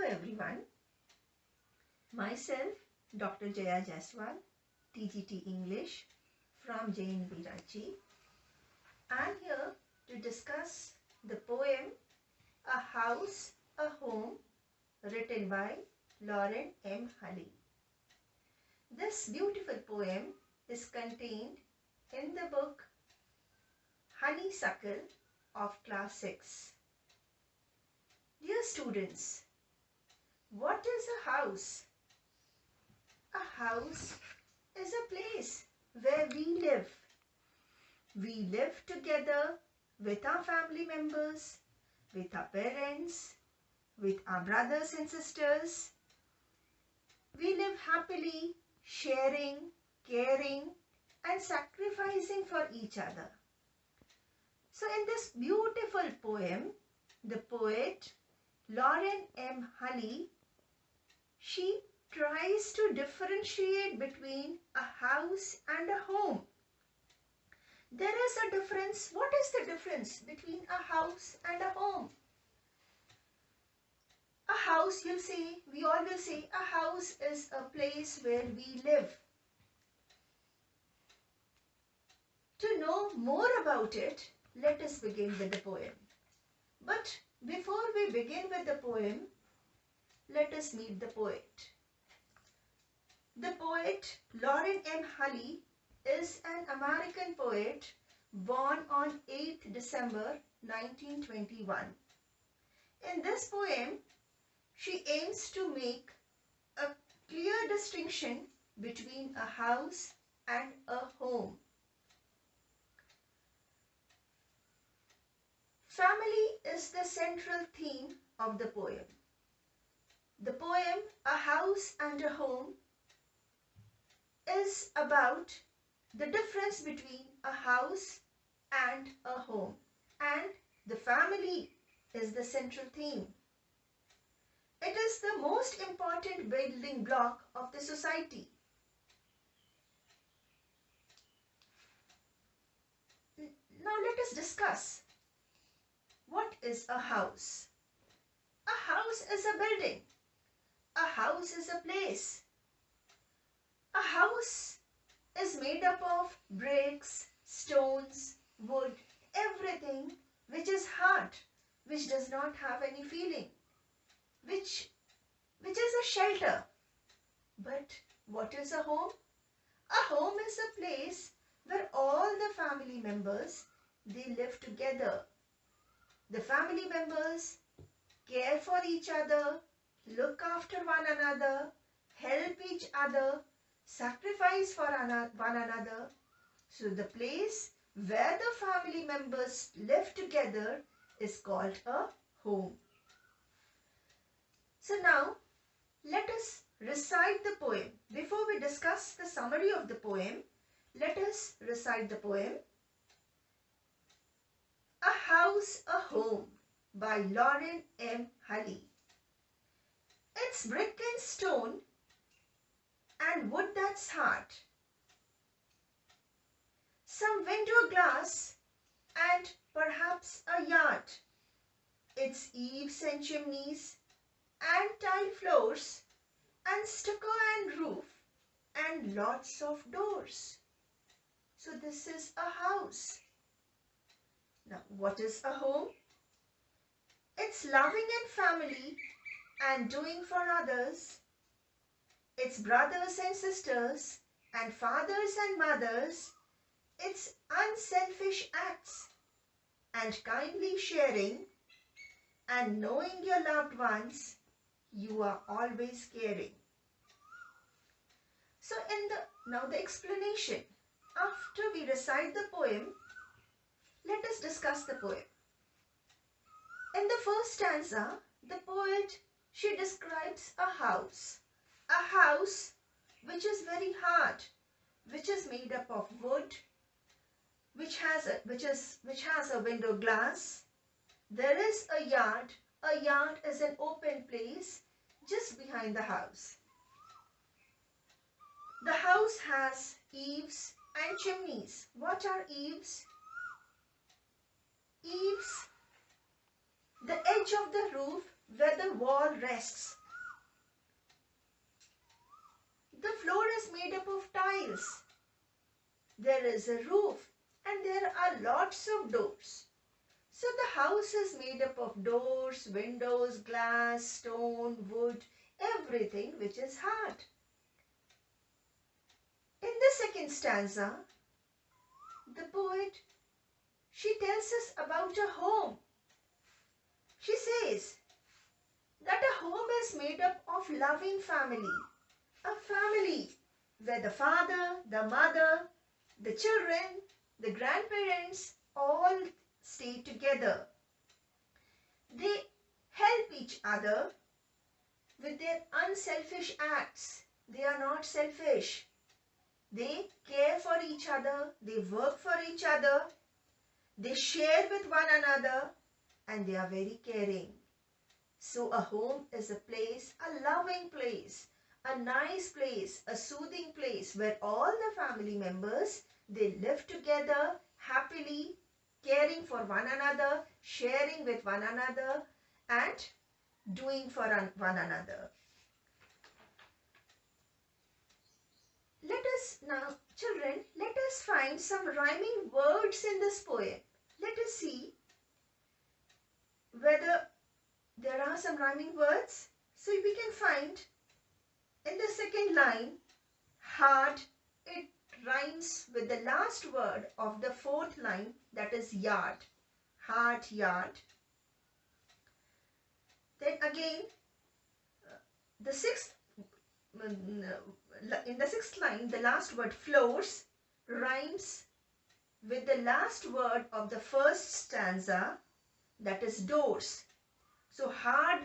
everyone. Myself, Dr. Jaya Jaiswal, TGT English from JNB Ranchi. I am here to discuss the poem A House, a Home, written by Lauren M. Hulley. This beautiful poem is contained in the book Honeysuckle of Class 6. Dear students, what is a house? A house is a place where we live. We live together with our family members, with our parents, with our brothers and sisters. We live happily, sharing, caring, and sacrificing for each other. So in this beautiful poem, the poet Lauren M. Hulley, she tries to differentiate between a house and a home. There is a difference. What is the difference between a house and a home? A house, we all will say, a house is a place where we live. To know more about it, let us begin with the poem. But before we begin with the poem, let us meet the poet. The poet Lauren M. Hulley is an American poet born on 8th December 1921. In this poem, she aims to make a clear distinction between a house and a home. Family is the central theme of the poem. The poem A House and a Home is about the difference between a house and a home, and the family is the central theme. It is the most important building block of the society. Now let us discuss. What is a house? A house is a building. A house is a place. A house is made up of bricks, stones, wood, everything which is hard, which does not have any feeling, which is a shelter. But what is a home? A home is a place where all the family members, they live together. The family members care for each other, look after one another, help each other, sacrifice for one another. So the place where the family members live together is called a home. So now let us recite the poem. Before we discuss the summary of the poem, let us recite the poem. A House, a Home by Lauren M. Hulley. It's brick and stone and wood that's hard. Some window glass and perhaps a yard. It's eaves and chimneys and tile floors and stucco and roof and lots of doors. So this is a house. Now, what is a home? It's loving and family and doing for others. It's brothers and sisters and fathers and mothers. It's unselfish acts and kindly sharing and knowing your loved ones, you are always caring. So now the explanation. After we recite the poem, let us discuss the poem. In the first stanza, the poet, she describes a house which is very hard, which is made up of wood, which has a window glass. There is a yard. A yard is an open place just behind the house. The house has eaves and chimneys. What are eaves? Eaves, the edge of the roof where the wall rests. The floor is made up of tiles. There is a roof and there are lots of doors. So the house is made up of doors, windows, glass, stone, wood, everything which is hard. In the second stanza, the poet, she tells us about a home. She says that a home is made up of loving family. A family where the father, the mother, the children, the grandparents all stay together. They help each other with their unselfish acts. They are not selfish. They care for each other. They work for each other. They share with one another and they are very caring. So a home is a place, a loving place, a nice place, a soothing place where all the family members, they live together happily, caring for one another, sharing with one another and doing for one another. Let us now, children, let us find some rhyming words in this poem. Let us see whether there are some rhyming words. So we can find in the second line, hard, it rhymes with the last word of the fourth line, that is yard. Hard yard. Then again, in the sixth line, the last word floors rhymes with the last word of the first stanza, that is doors. So hard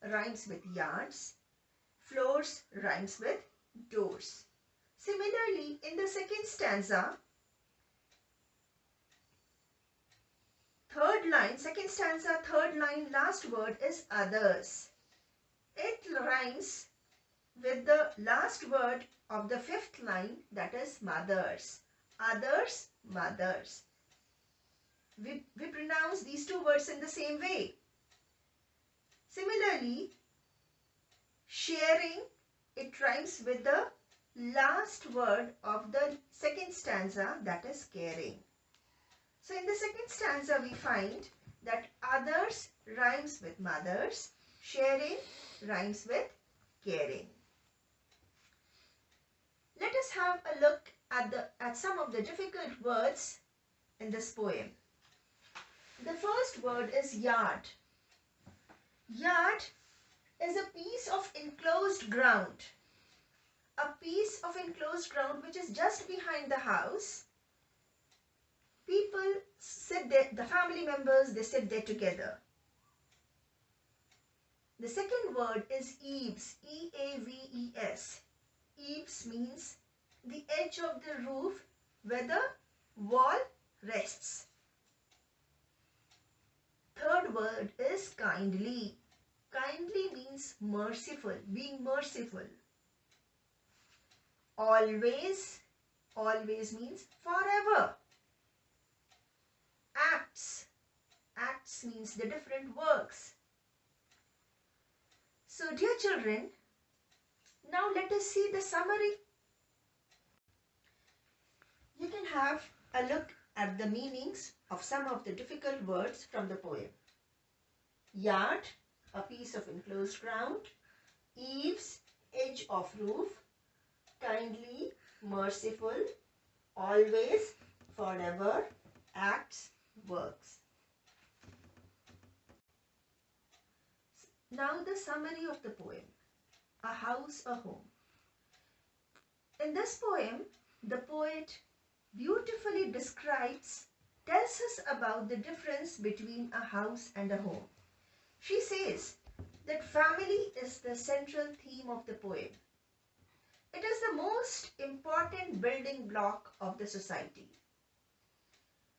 rhymes with yards, floors rhymes with doors. Similarly, in the second stanza, second stanza, third line, last word is others. It rhymes with the last word of the fifth line, that is mothers. Others, mothers. We pronounce these two words in the same way. Similarly, sharing, it rhymes with the last word of the second stanza, that is caring. So in the second stanza we find that others rhymes with mothers, sharing rhymes with caring. Let us have a look at some of the difficult words in this poem. The first word is yard. Yard is a piece of enclosed ground. A piece of enclosed ground which is just behind the house. People sit there, the family members, they sit there together. The second word is eaves, E-A-V-E-S. Eaves means the edge of the roof where the wall rests. Third word is kindly. Kindly means merciful, being merciful. Always, always means forever. Acts, acts means the different works. So dear children, now let us see the summary. You can have a look at the meanings of some of the difficult words from the poem. Yard, a piece of enclosed ground. Eaves, edge of roof. Kindly, merciful. Always, forever. Acts, works. Now the summary of the poem. A house, a home. In this poem, the poet beautifully tells us about the difference between a house and a home. She says that family is the central theme of the poem. It is the most important building block of the society.